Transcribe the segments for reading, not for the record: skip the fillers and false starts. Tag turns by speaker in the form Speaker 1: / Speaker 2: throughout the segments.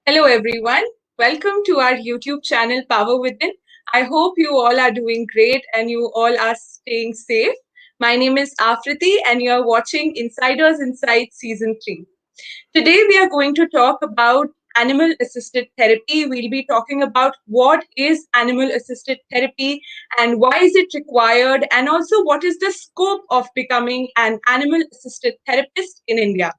Speaker 1: Hello, everyone. Welcome to our YouTube channel, Power Within. I hope you all are doing great and you all are staying safe. My name is Afriti, and you are watching Insiders Inside Season 3. Today, we are going to talk about animal assisted therapy. We'll be talking about what is animal assisted therapy and why is it required, and also what is the scope of becoming an animal assisted therapist in India.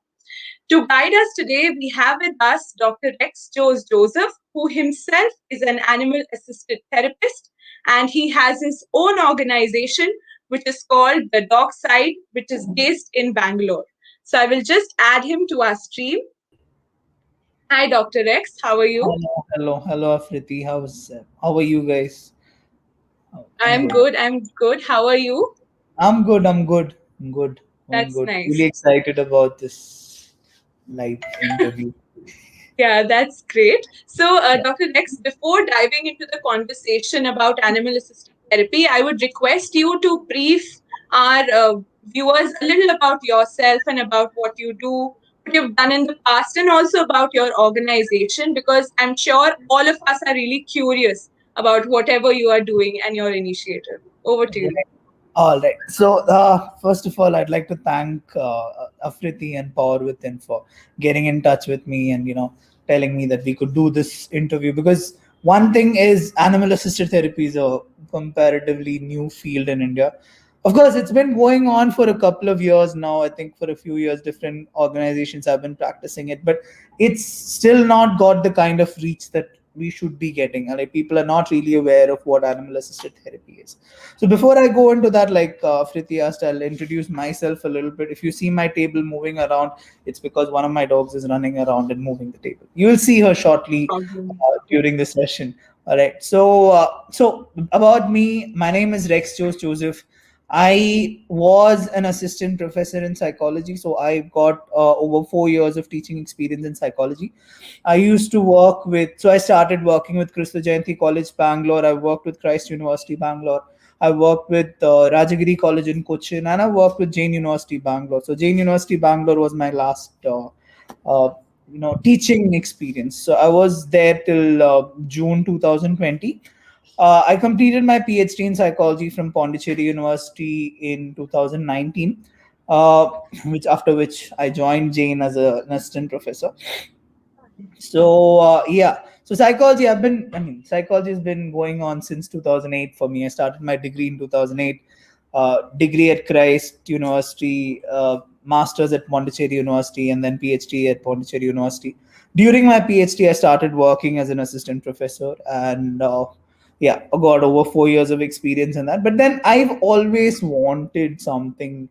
Speaker 1: To guide us today, we have with us Dr. Rex Joseph, who himself is an animal assisted therapist, and he has his own organization, which is called the DogSide, which is based in Bangalore. So I will just add him to our stream. Hi, Dr. Rex. How are you?
Speaker 2: Hello, Afriti. How are you guys? I'm
Speaker 1: I'm
Speaker 2: good.
Speaker 1: good. I'm good. How are you?
Speaker 2: I'm good. Going
Speaker 1: That's
Speaker 2: good. Really
Speaker 1: nice.
Speaker 2: excited about this live interview.
Speaker 1: Yeah, that's great. So,
Speaker 2: Yeah.
Speaker 1: Dr. Rex, before diving into the conversation about animal assisted therapy, I would request you to brief our viewers a little about yourself and about what you do, what you've done in the past, and also about your organization, because I'm sure all of us are really curious about whatever you are doing and your initiative. Over to you.
Speaker 2: Right. All right. So, first of all, I'd like to thank Afriti and Power Within for getting in touch with me and telling me that we could do this interview because one thing is animal assisted therapy is a comparatively new field in India. Of course, it's been going on for a couple of years now. I think for a few years, different organizations have been practicing it, but it's still not got the kind of reach that we should be getting. Like people are not really aware of what animal assisted therapy is. So before I go into that, like Friti asked, I'll introduce myself a little bit. If you see my table moving around, it's because one of my dogs is running around and moving the table. You will see her shortly during the session. All right. So about me, my name is Rex Joseph. I was an assistant professor in psychology, so I got over 4 years of teaching experience in psychology. I used to work with, so I started working with Krishna Jayanti College, Bangalore. I worked with Christ University, Bangalore. I worked with Rajagiri College in Cochin, and I worked with Jain University, Bangalore. So Jain University, Bangalore was my last, uh, teaching experience. So I was there till June 2020. I completed my PhD in psychology from Pondicherry University in 2019, uh, which I joined Jain as an assistant professor. So psychology has been going on since 2008 for me. I started my degree in 2008, degree at Christ University, masters at Pondicherry University, and then PhD at Pondicherry University. During my PhD, I started working as an assistant professor, and I got over 4 years of experience in that. But then I've always wanted something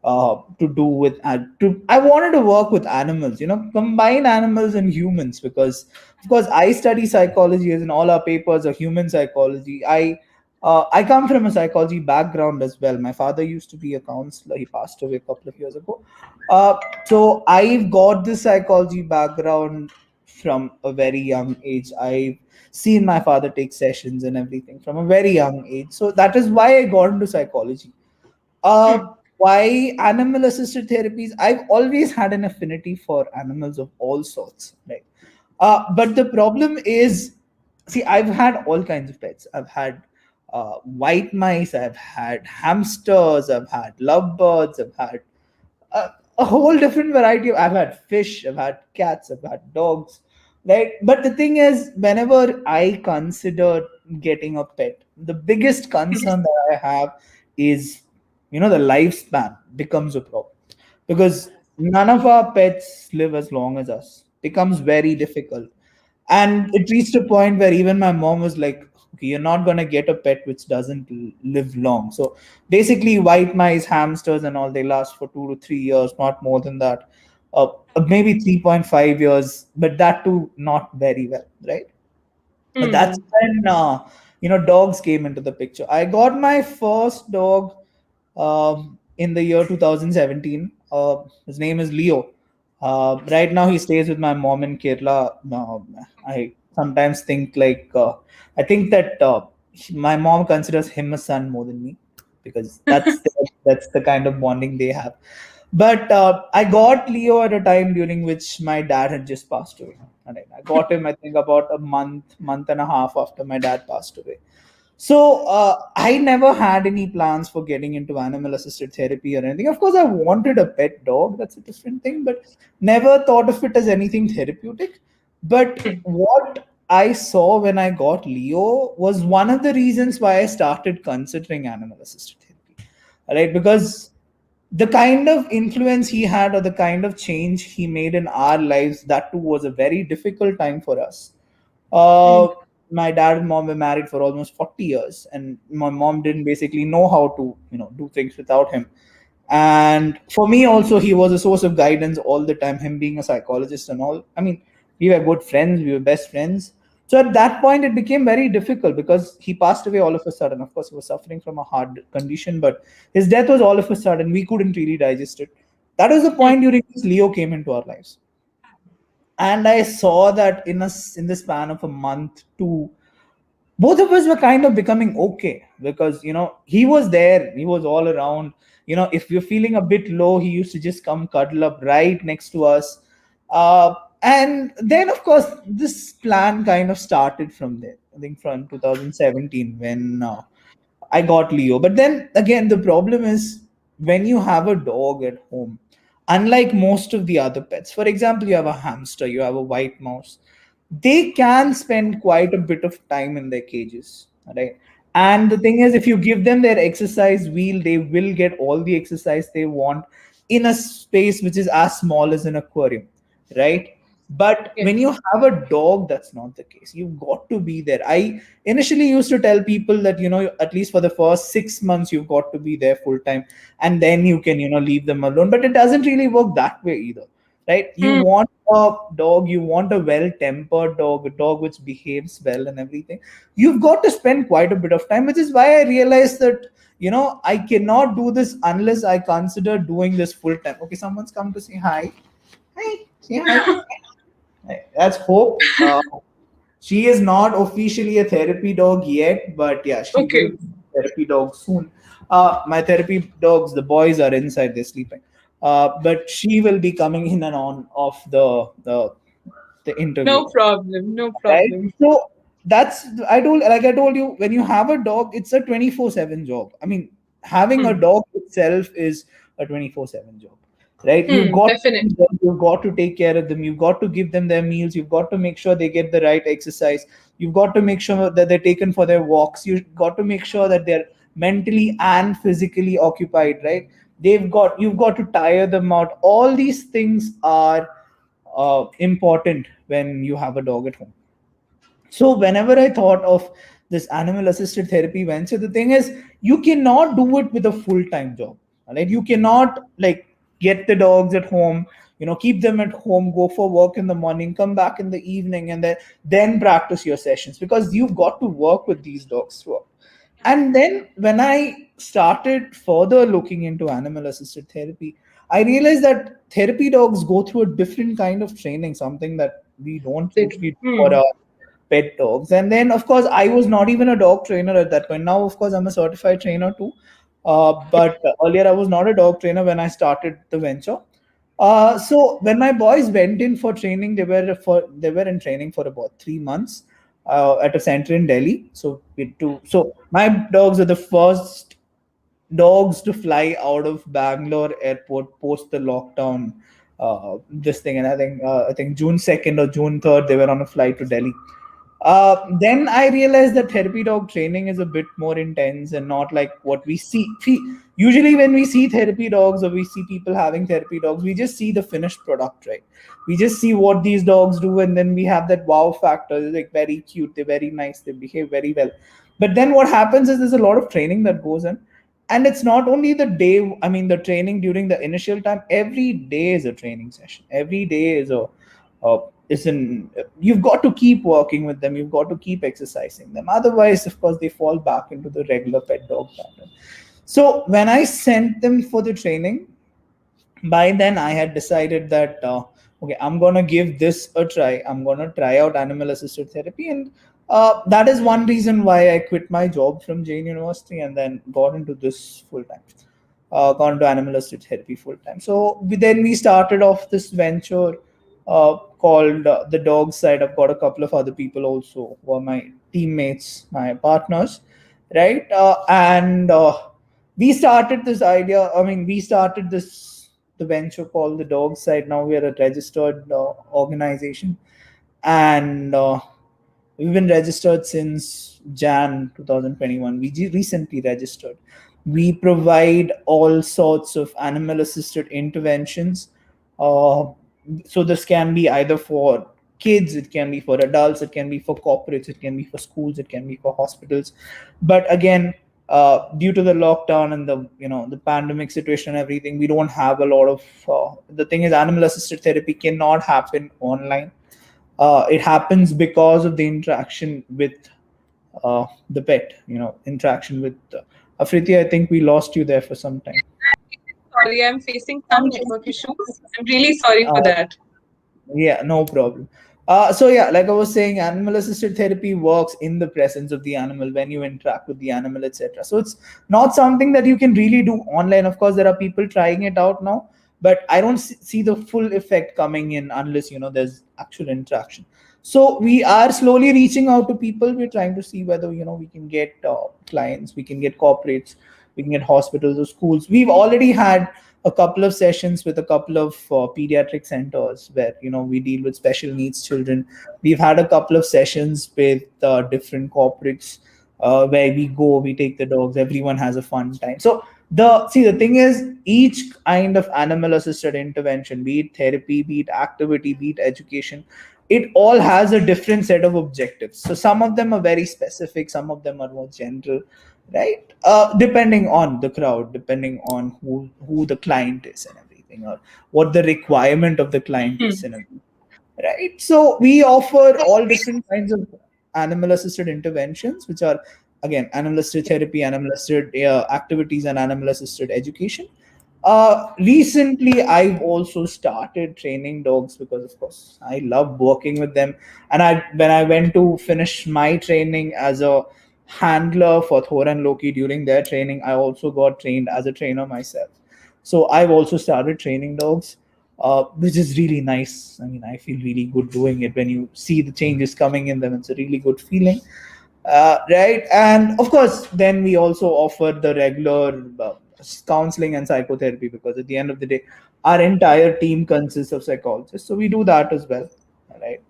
Speaker 2: to do with I wanted to work with animals, combine animals and humans, because of course I study psychology, as in all our papers are human psychology. I come from a psychology background as well. My father used to be a counselor. He passed away a couple of years ago. So I've got this psychology background from a very young age. I've seen my father take sessions and everything from a very young age. So that is why I got into psychology.
Speaker 1: Hmm.
Speaker 2: Why animal assisted therapies? I've always had an affinity for animals of all sorts, right? But the problem is, see, I've had all kinds of pets. I've had white mice, I've had hamsters, I've had lovebirds, I've had a whole different variety of, I've had fish, I've had cats, I've had dogs, right? But the thing is, whenever I consider getting a pet, the biggest concern that I have is, the lifespan becomes a problem, because none of our pets live as long as us. Becomes very difficult. And it reached a point where even my mom was like, okay, you're not going to get a pet which doesn't live long. So basically, white mice, hamsters and all, they last for 2 to 3 years, not more than that. Maybe 3.5 years, but that too not very well, right? But that's
Speaker 1: Hmm.
Speaker 2: when dogs came into the picture. I got my first dog in the year 2017. His name is Leo. Right now, he stays with my mom in Kerala. I sometimes think I think that my mom considers him a son more than me, because that's the kind of bonding they have. But I got Leo at a time during which my dad had just passed away. Right? I got him, I think, about a month and a half after my dad passed away. So I never had any plans for getting into animal assisted therapy or anything. Of course, I wanted a pet dog. That's a different thing, but never thought of it as anything therapeutic. But
Speaker 1: Hmm.
Speaker 2: what I saw when I got Leo was one of the reasons why I started considering animal assisted therapy. Right? Because the kind of influence he had or the kind of change he made in our lives, that too was a very difficult time for us.
Speaker 1: Hmm.
Speaker 2: uh, my dad and mom were married for almost 40 years, and my mom didn't basically know how to do things without him. And for me also, he was a source of guidance all the time, him being a psychologist and all. I mean, we were good friends, we were best friends. So at that point it became very difficult because he passed away all of a sudden. Of course, he was suffering from a heart condition, but his death was all of a sudden. We couldn't really digest it. That was the
Speaker 1: Hmm.
Speaker 2: point during which Leo came into our lives. And I saw that in the span of a month to both of us were kind of becoming okay, because he was there, he was all around. If we're feeling a bit low, he used to just come cuddle up right next to us. And then of course this plan kind of started from there, I think from 2017, when I got Leo. But then again, the problem is, when you have a dog at home, unlike most of the other pets, for example, you have a hamster, you have a white mouse, they can spend quite a bit of time in their cages, right? And the thing is, if you give them their exercise wheel, they will get all the exercise they want in a space which is as small as an aquarium, right? But when
Speaker 1: Yes.
Speaker 2: you have a dog, that's not the case. You've got to be there. I initially used to tell people that at least for the first 6 months you've got to be there full time, and then you can leave them alone. But it doesn't really work that way either, right? You
Speaker 1: Hmm.
Speaker 2: want a dog, you want a well tempered dog, a dog which behaves well and everything. You've got to spend quite a bit of time, which is why I realized that I cannot do this unless I consider doing this full time. Okay, someone's come to say hi. Hi, say hi. Hi. That's Hope. She is not officially a therapy dog yet, but yeah, she will
Speaker 1: Okay.
Speaker 2: be a therapy dog soon. My therapy dogs, the boys are inside, they're sleeping. But she will be coming in and on of the interview.
Speaker 1: No problem. No
Speaker 2: Right?
Speaker 1: problem.
Speaker 2: So that's I told you, when you have a dog, it's a 24/7 job. I mean, having a
Speaker 1: Hmm.
Speaker 2: dog itself is a 24/7 job. Right? You've
Speaker 1: Hmm.
Speaker 2: got to
Speaker 1: Definitely.
Speaker 2: feed them, you've got to take care of them, you've got to give them their meals, you've got to make sure they get the right exercise, you've got to make sure that they're taken for their walks, you've got to make sure that they're mentally and physically occupied, right? You've got to tire them out. All these things are important when you have a dog at home. So whenever I thought of this animal assisted therapy venture, the thing is, you cannot do it with a full time job. Right? You cannot like get the dogs at home, keep them at home, go for work in the morning, come back in the evening, and then practice your sessions, because you've got to work with these dogs throughout. And then when I started further looking into animal assisted therapy, I realized that therapy dogs go through a different kind of training, something that we don't
Speaker 1: They do.
Speaker 2: usually do for
Speaker 1: Hmm.
Speaker 2: our pet dogs. And then, of course, I was not even a dog trainer at that point. Now, of course, I'm a certified trainer too. But earlier, I was not a dog trainer when I started the venture. So when my boys went in for training, they were in training for about 3 months at a center in Delhi. So my dogs are the first dogs to fly out of Bangalore airport post the lockdown. This thing, and I think June 2nd or June 3rd, they were on a flight to Delhi. Then I realized that therapy dog training is a bit more intense and not like what we see. Usually, when we see therapy dogs or we see people having therapy dogs, we just see the finished product, right? We just see what these dogs do, and then we have that wow factor. They're like very cute, they're very nice, they behave very well. But then what happens is there's a lot of training that goes in, and it's not only the day. I mean, the training during the initial time. Every day is a training session. Every day is a isn't you've got to keep working with them, you've got to keep exercising them, otherwise of course they fall back into the regular pet dog pattern. So when I sent them for the training, by then I had decided that okay, I'm gonna give this a try. I'm gonna try out animal assisted therapy, and that is one reason why I quit my job from Jain University and then got into this full time. Got into animal assisted therapy full time. So then we started off this venture. called the DogSide. I've got a couple of other people also who are my teammates, my partners, right? And we started this idea. I mean, we started this the venture called the DogSide. Now we are a registered organization, and we've been registered since Jan 2021. We recently registered. We provide all sorts of animal assisted interventions. Uh, so this can be either for kids, it can be for adults, it can be for corporates, it can be for schools, it can be for hospitals. But again, due to the lockdown and the the pandemic situation and everything, we don't have a lot of. The thing is, animal assisted therapy cannot happen online. It happens because of the interaction with the pet, interaction with Afriti. I think we lost you there for some time.
Speaker 1: Sorry, I'm facing some network issues. I'm really sorry for
Speaker 2: Uh,
Speaker 1: that.
Speaker 2: Yeah, no problem. So yeah, like I was saying, animal assisted therapy works in the presence of the animal when you interact with the animal, etc. So it's not something that you can really do online. Of course, there are people trying it out now, but I don't see the full effect coming in unless there's actual interaction. So we are slowly reaching out to people. We're trying to see whether we can get clients, we can get corporates, we can get hospitals or schools. We've already had a couple of sessions with a couple of pediatric centers where we deal with special needs children. We've had a couple of sessions with different corporates where we go, we take the dogs, everyone has a fun time. So the thing is, each kind of animal assisted intervention, be it therapy, be it activity, be it education, it all has a different set of objectives. So some of them are very specific, some of them are more general, right? Depending on the crowd, depending on who the client is and everything, or what the requirement of the client is and everything, right? So we offer all different kinds of animal assisted interventions, which are again animal assisted therapy, animal assisted activities, and animal assisted education. Recently, I've also started training dogs because, of course, I love working with them. And when I went to finish my training as a handler for Thor and Loki during their training, I also got trained as a trainer myself. So I've also started training dogs, which is really nice. I mean, I feel really good doing it when you see the changes coming in them. It's a really good feeling, right? And of course, then we also offer the regular counseling and psychotherapy, because at the end of the day, our entire team consists of psychologists, so we do that as well, right?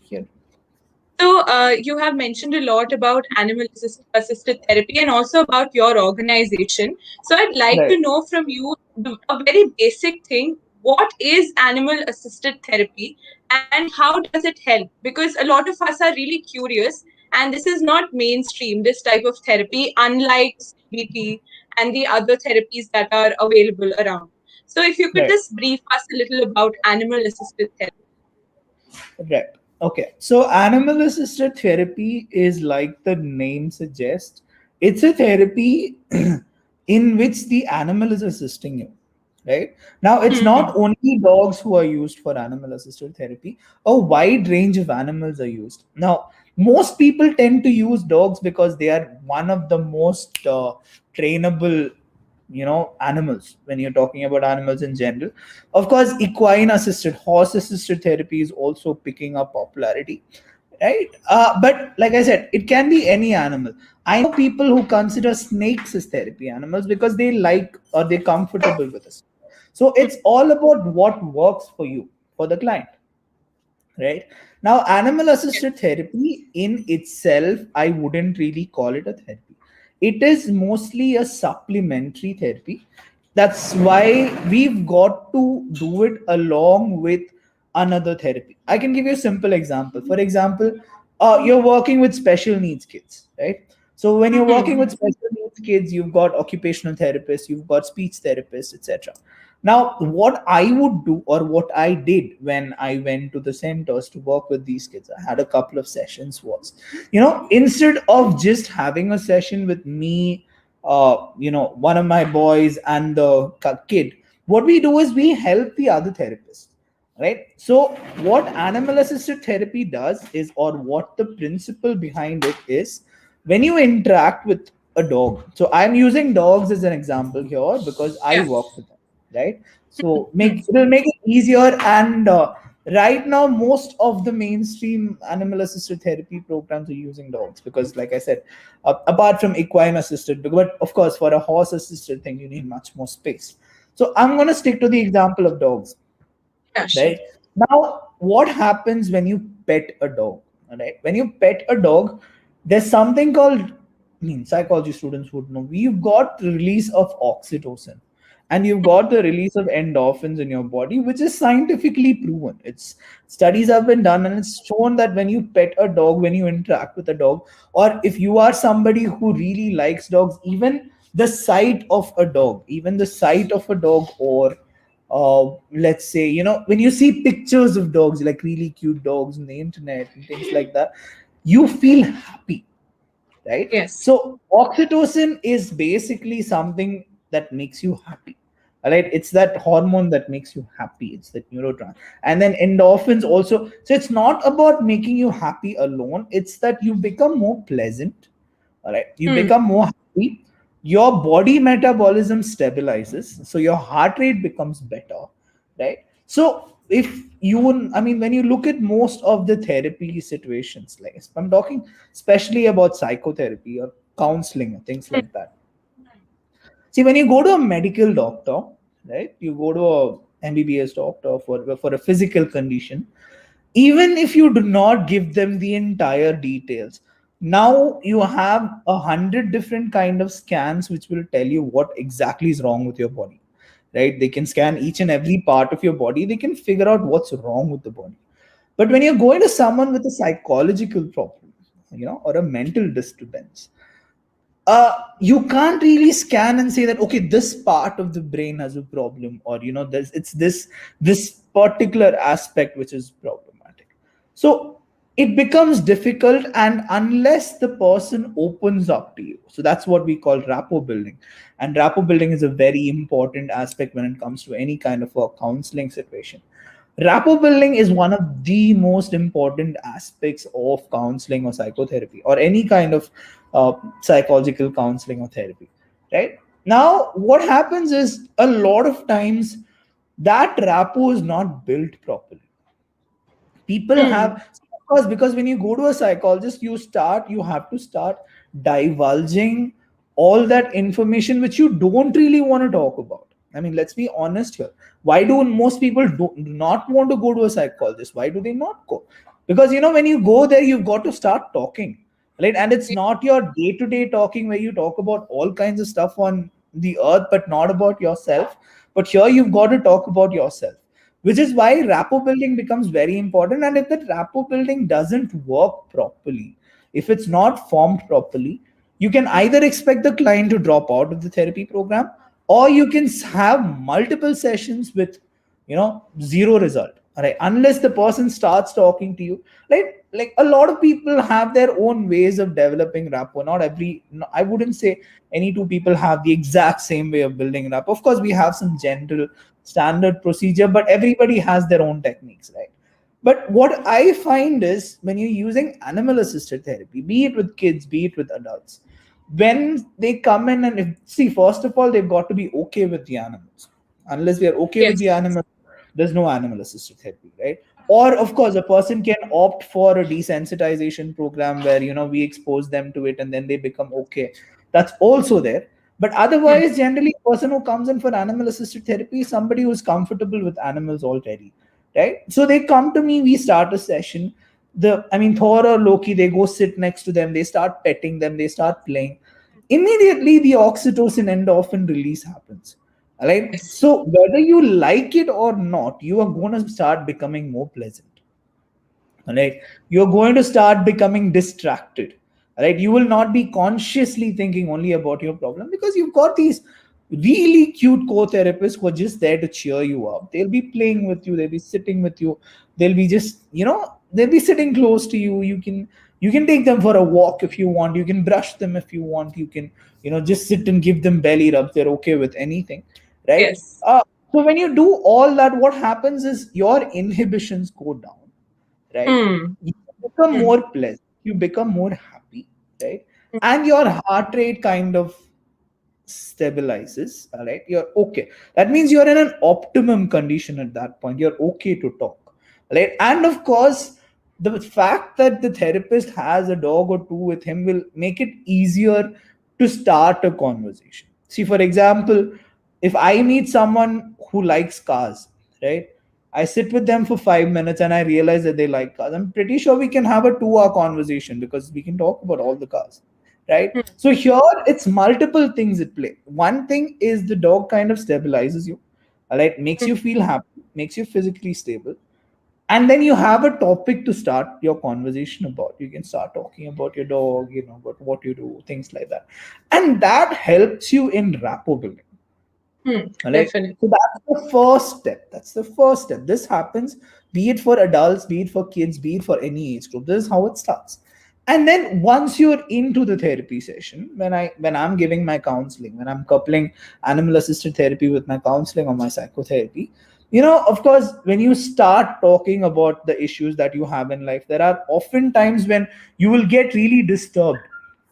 Speaker 2: Yeah.
Speaker 1: So, you have mentioned a lot about assisted therapy and also about your organization. So, I'd like
Speaker 2: Right.
Speaker 1: to know from you a very basic thing. What is animal assisted therapy and how does it help? Because a lot of us are really curious, and this is not mainstream, this type of therapy, unlike CBT and the other therapies that are available around. So, if you could
Speaker 2: Right.
Speaker 1: just brief us a little about animal assisted therapy.
Speaker 2: Right. Okay. So animal assisted therapy is, like the name suggests, it's a therapy in which the animal is assisting you. Right. Now, it's not
Speaker 1: Hmm.
Speaker 2: only dogs who are used for animal assisted therapy, a wide range of animals are used. Now, most people tend to use dogs because they are one of the most trainable animals when you're talking about animals in general. Of course, equine assisted, horse assisted therapy is also picking up popularity, right? But like I said, it can be any animal. I know people who consider snakes as therapy animals because they like or they're comfortable with us. So it's all about what works for you, for the client, right? Now, animal assisted therapy in itself, I wouldn't really call it a therapy. It is mostly a supplementary therapy. That's why we've got to do it along with another therapy. I can give you a simple example. For example, you're working with special needs kids, right? So when you're working with
Speaker 1: Hmm.
Speaker 2: special needs kids, you've got occupational therapists, you've got speech therapists, etc. Now, what I would do, or what I did when I went to the centers to work with these kids, I had a couple of sessions, was, instead of just having a session with me, one of my boys and the kid, what we do is we help the other therapists, right? So, what animal assisted therapy does is, or what the principle behind it is, when you interact with a dog. So, I'm using dogs as an example here because I
Speaker 1: Yeah.
Speaker 2: work with them, right? So
Speaker 1: Hmm.
Speaker 2: it'll make it easier and Right now most of the mainstream animal assisted therapy programs are using dogs because, like I said, apart from equine assisted, but of course for a horse assisted thing you need much more space. So I'm going to stick to the example of dogs.
Speaker 1: Yeah, sure.
Speaker 2: Right now, what happens when you pet a dog? Right, when you pet a dog, there's something called, I mean, psychology students would know, we've got the release of oxytocin and you've got the release of endorphins in your body, which is scientifically proven. It's studies have been done and it's shown that when you pet a dog, when you interact with a dog, or if you are somebody who really likes dogs, even the sight of a dog, even the sight of a dog, or let's say, when you see pictures of dogs, like really cute dogs on the internet and things like that, you feel happy, right?
Speaker 1: Yes.
Speaker 2: So oxytocin is basically something that makes you happy. All right, it's that hormone that makes you happy. It's that neurotransmitter. And then endorphins also. So it's not about making you happy alone. It's that you become more pleasant. All right, you
Speaker 1: Hmm.
Speaker 2: become more happy. Your body metabolism stabilizes, so your heart rate becomes better, right? So if you, I mean, when you look at most of the therapy situations, like I'm talking especially about psychotherapy or counseling and things
Speaker 1: Hmm.
Speaker 2: like that. See, when you go to a medical doctor, right? You go to a MBBS doctor for a physical condition, even if you do not give them the entire details, now you have 100 different kind of scans which will tell you what exactly is wrong with your body, right? They can scan each and every part of your body. They can figure out what's wrong with the body. But when you're going to someone with a psychological problem, or a mental disturbance, you can't really scan and say that, okay, this part of the brain has a problem, or it's this particular aspect which is problematic. So it becomes difficult, and unless the person opens up to you, so that's what we call rapport building. And rapport building is a very important aspect when it comes to any kind of a counseling situation. Rapport building is one of the most important aspects of counseling or psychotherapy or any kind of psychological counseling or therapy. Right now, what happens is a lot of times that rapport is not built properly. People have,
Speaker 1: Hmm.
Speaker 2: of course, because when you go to a psychologist, you have to start divulging all that information which you don't really want to talk about. I mean, let's be honest here. Why do most people do not want to go to a psychologist? Why do they not go? Because when you go there, you've got to start talking, right? And it's not your day-to-day talking where you talk about all kinds of stuff on the earth but not about yourself. But here you've got to talk about yourself, which is why rapport building becomes very important. And if that rapport building doesn't work properly, if it's not formed properly, you can either expect the client to drop out of the therapy program, or you can have multiple sessions with zero result. All right, unless the person starts talking to you, right? Like a lot of people have their own ways of developing rapport. Not every, no, I wouldn't say any two people have the exact same way of building rapport. Of course, we have some general standard procedure, but everybody has their own techniques, right? But what I find is when you're using animal assisted therapy, be it with kids, be it with adults, when they come in, and see, first of all, they've got to be okay with the animals. Unless we are okay with
Speaker 1: Yes.
Speaker 2: the animal, there's no animal assisted therapy, right? Or of course, a person can opt for a desensitization program where we expose them to it and then they become okay. That's also there. But
Speaker 1: Hmm.
Speaker 2: otherwise, generally, a person who comes in for animal assisted therapy is somebody who's comfortable with animals already, right? So they come to me, we start a session. Thor or Loki, they go sit next to them, they start petting them, they start playing. Immediately, the oxytocin endorphin release happens. All right.
Speaker 1: Yes.
Speaker 2: So whether you like it or not, you are going to start becoming more pleasant. Right, you're going to start becoming distracted. Right, you will not be consciously thinking only about your problem because you've got these really cute co-therapists who are just there to cheer you up. They'll be playing with you, they'll be sitting with you, they'll be just they'll be sitting close to you. You can take them for a walk if you want, you can brush them if you want, you can just sit and give them belly rubs. They're okay with anything, right?
Speaker 1: Yes.
Speaker 2: So when you do all that, what happens is your inhibitions go down, right?
Speaker 1: Hmm.
Speaker 2: You become
Speaker 1: Hmm.
Speaker 2: more pleasant, you become more happy, right? And your heart rate kind of stabilizes, all right? You're okay. That means you're in an optimum condition at that point. You're okay to talk. right? And of course, the fact that the therapist has a dog or two with him will make it easier to start a conversation. See, for example, if I meet someone who likes cars, right? I sit with them for 5 minutes and I realize that they like cars. I'm pretty sure we can have a 2 hour conversation because we can talk about all the cars, right?
Speaker 1: Hmm.
Speaker 2: So here it's multiple things at play. One thing is the dog kind of stabilizes you, all right, makes
Speaker 1: Hmm.
Speaker 2: you feel happy, makes you physically stable, and then you have a topic to start your conversation about. You can start talking about your dog, about what you do, things like that, and that helps you in rapport building.
Speaker 1: Hmm.
Speaker 2: All right.
Speaker 1: Definitely.
Speaker 2: So that's the first step. That's the first step. This happens, be it for adults, be it for kids, be it for any age group. This is how it starts. And then once you're into the therapy session, when I'm giving my counseling, when I'm coupling animal assisted therapy with my counseling or my psychotherapy, of course, when you start talking about the issues that you have in life, there are often times when you will get really disturbed,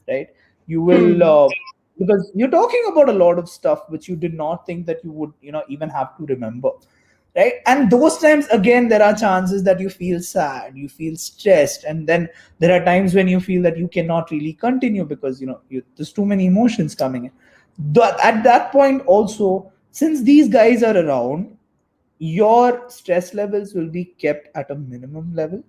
Speaker 2: right? You will
Speaker 1: Hmm.
Speaker 2: because you're talking about a lot of stuff which you did not think that you would even have to remember, right? And those times again, there are chances that you feel sad, you feel stressed, and then there are times when you feel that you cannot really continue because there's too many emotions coming in. At that point also, since these guys are around, your stress levels will be kept at a minimum level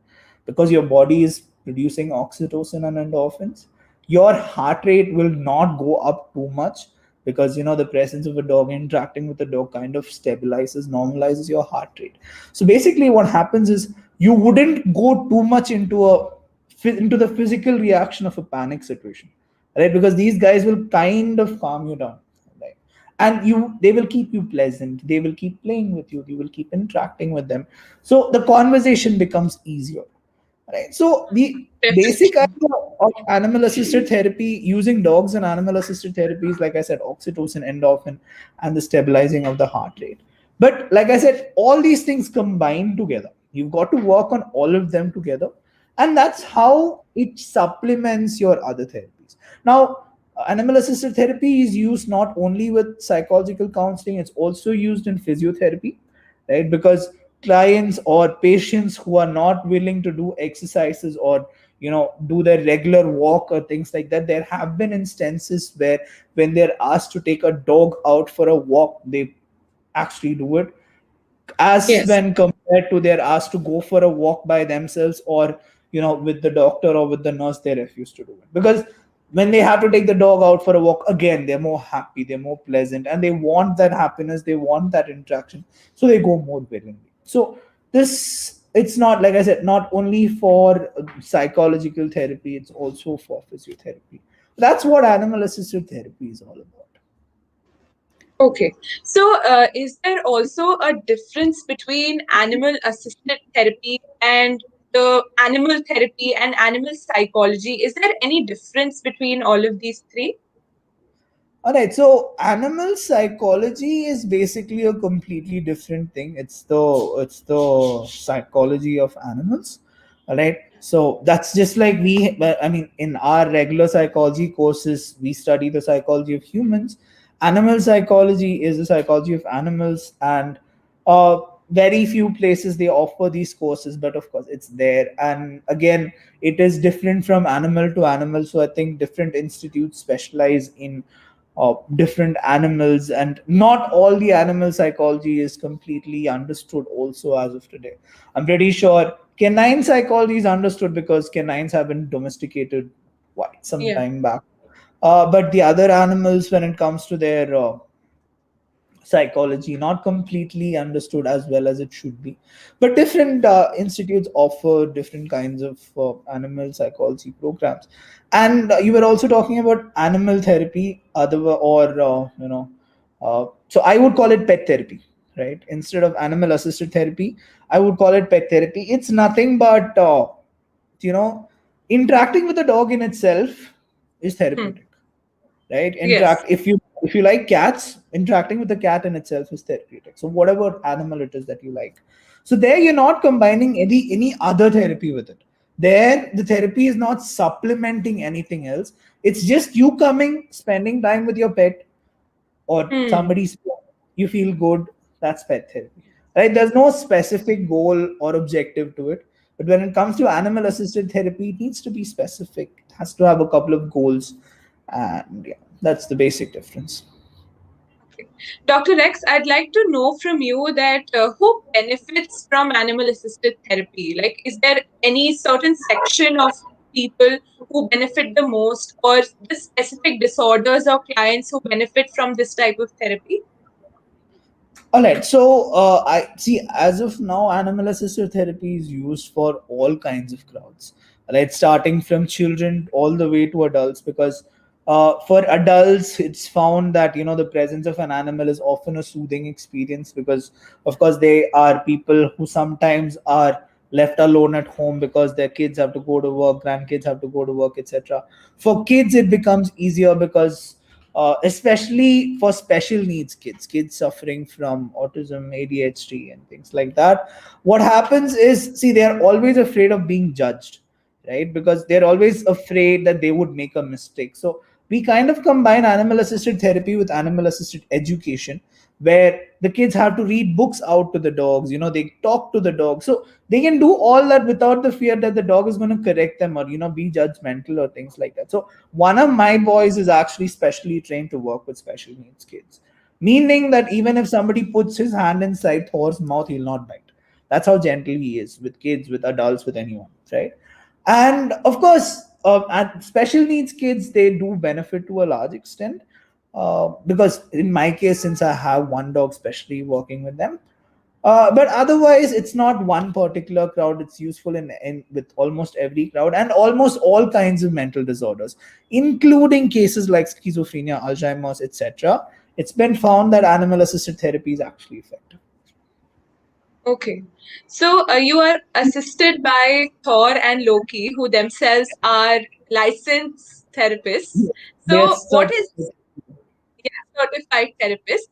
Speaker 2: because your body is producing oxytocin and endorphins. Your heart rate will not go up too much because the presence of a dog, interacting with a dog, kind of stabilizes, normalizes your heart rate. So basically what happens is you wouldn't go too much into the physical reaction of a panic situation, right? Because these guys will kind of calm you down, right? And they will keep you pleasant, they will keep playing with you, you will keep interacting with them, so the conversation becomes easier, right? So the basic
Speaker 1: Definitely.
Speaker 2: idea of animal assisted therapy, using dogs and animal assisted therapy, is, like I said, oxytocin, endorphin, and the stabilizing of the heart rate. But like I said, all these things combine together. You've got to work on all of them together, and that's how it supplements your other therapies. Now, animal assisted therapy is used not only with psychological counseling; it's also used in physiotherapy, right? Because clients or patients who are not willing to do exercises or do their regular walk or things like that, there have been instances where when they're asked to take a dog out for a walk, they actually do it, as
Speaker 1: Yes.
Speaker 2: when compared to they're asked to go for a walk by themselves, or with the doctor or with the nurse, they refuse to do it because when they have to take the dog out for a walk, again, they're more happy, they're more pleasant, and they want that happiness, they want that interaction, so they go more willingly. So this, it's not, like I said, not only for psychological therapy, it's also for physiotherapy. That's what animal assisted therapy is all about.
Speaker 1: Okay. So, is there also a difference between animal assisted therapy and the animal therapy and animal psychology? Is there any difference between all of these three?
Speaker 2: All right, so animal psychology is basically a completely different thing. It's the psychology of animals. All right, so that's just like I mean, in our regular psychology courses, we study the psychology of humans. Animal psychology is the psychology of animals, and uh, very few places they offer these courses, but of course it's there. And again, it is different from animal to animal. So I think different institutes specialize in different animals, and not all the animal psychology is completely understood also as of today. I'm pretty sure canine psychology is understood because canines have been domesticated quite some
Speaker 1: Yeah.
Speaker 2: time back, but the other animals, when it comes to their psychology, not completely understood as well as it should be. But different institutes offer different kinds of animal psychology programs. And you were also talking about animal therapy, other or so I would call it pet therapy, right? Instead of animal assisted therapy, I would call it pet therapy. It's nothing but you know interacting with the dog in itself is
Speaker 1: Hmm.
Speaker 2: therapeutic, right?
Speaker 1: Yes.
Speaker 2: If you like cats, interacting with the cat in itself is therapeutic. So whatever animal it is that you like, so there you're not combining any other therapy with it. There the therapy is not supplementing anything else. It's just you coming, spending time with your pet or
Speaker 1: Hmm.
Speaker 2: somebody's pet. You feel good. That's pet therapy. right? There's no specific goal or objective to it. But when it comes to animal assisted therapy, it needs to be specific. It has to have a couple of goals. And yeah, that's the basic difference.
Speaker 1: Okay. Dr. Rex, I'd like to know from you that who benefits from animal assisted therapy? Like, is there any certain section of people who benefit the most, or the specific disorders or clients who benefit from this type of therapy?
Speaker 2: All right. So I see. As of now, animal assisted therapy is used for all kinds of crowds, right? Starting from children all the way to adults. Because for adults, it's found that the presence of an animal is often a soothing experience. Because of course, they are people who sometimes are left alone at home because their kids have to go to work, grandkids have to go to work, etc. For kids, it becomes easier because especially for special needs kids suffering from autism, ADHD, and things like that. What happens is, see, they are always afraid of being judged, right? Because they're always afraid that they would make a mistake. So we kind of combine animal assisted therapy with animal assisted education, where the kids have to read books out to the dogs, they talk to the dog. So they can do all that without the fear that the dog is going to correct them or be judgmental or things like that. So one of my boys is actually specially trained to work with special needs kids, meaning that even if somebody puts his hand inside Thor's mouth, he'll not bite. That's how gentle he is with kids, with adults, with anyone, right? And of course, and special needs kids, they do benefit to a large extent, because in my case, since I have one dog specially working with them, but otherwise, it's not one particular crowd. It's useful in with almost every crowd and almost all kinds of mental disorders, including cases like schizophrenia, Alzheimer's, etc. It's been found that animal-assisted therapy is actually effective.
Speaker 1: Okay. So you are assisted by Thor and Loki, who themselves are licensed therapists. So
Speaker 2: Yes,
Speaker 1: what
Speaker 2: sir.
Speaker 1: is, yeah, certified therapists?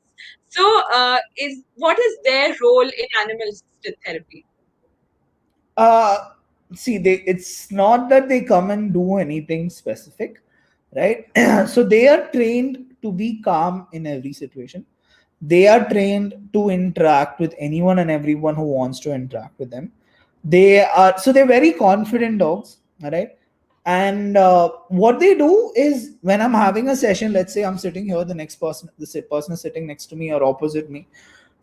Speaker 1: So is what is their role in animal assisted therapy?
Speaker 2: Uh, See, it's not that they come and do anything specific, right? So they are trained to be calm in every situation. They are trained to interact with anyone and everyone who wants to interact with them. They're very confident dogs, all right? And what they do is, when I'm having a session, let's say I'm sitting here, the next person, person is sitting next to me or opposite me.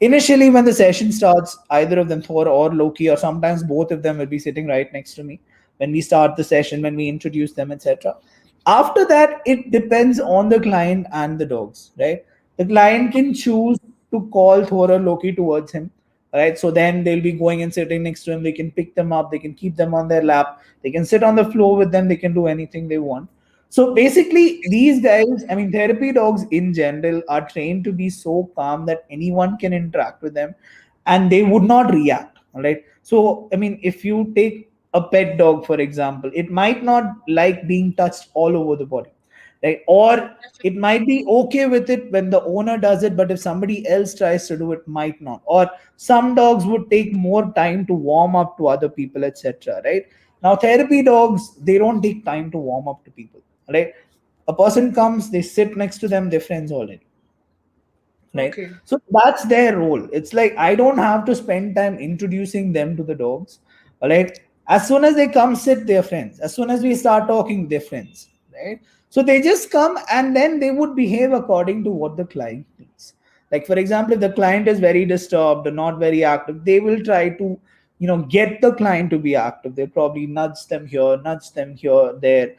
Speaker 2: Initially, when the session starts, either of them, Thor or Loki, or sometimes both of them, will be sitting right next to me when we start the session, when we introduce them, etc. After that, it depends on the client and the dogs, right? The client can choose to call Thor or Loki towards him, right? So then they'll be going and sitting next to him. They can pick them up, they can keep them on their lap, they can sit on the floor with them, they can do anything they want. So basically, these guys, I mean, therapy dogs in general are trained to be so calm that anyone can interact with them and they would not react. All right. So, I mean, if you take a pet dog, for example, it might not like being touched all over the body, right? Or it might be okay with it when the owner does it, but if somebody else tries to do it, might not. Or some dogs would take more time to warm up to other people, etc. Right? Now, therapy dogs, they don't take time to warm up to people, right? A person comes, they sit next to them, they're friends already, right?
Speaker 1: Okay.
Speaker 2: So that's their role. It's like I don't have to spend time introducing them to the dogs, right? As soon as they come sit, they're friends. As soon as we start talking, they're friends, right? So they just come and then they would behave according to what the client needs. Like, for example, if the client is very disturbed or not very active, they will try to get the client to be active. They probably nudge them here, there,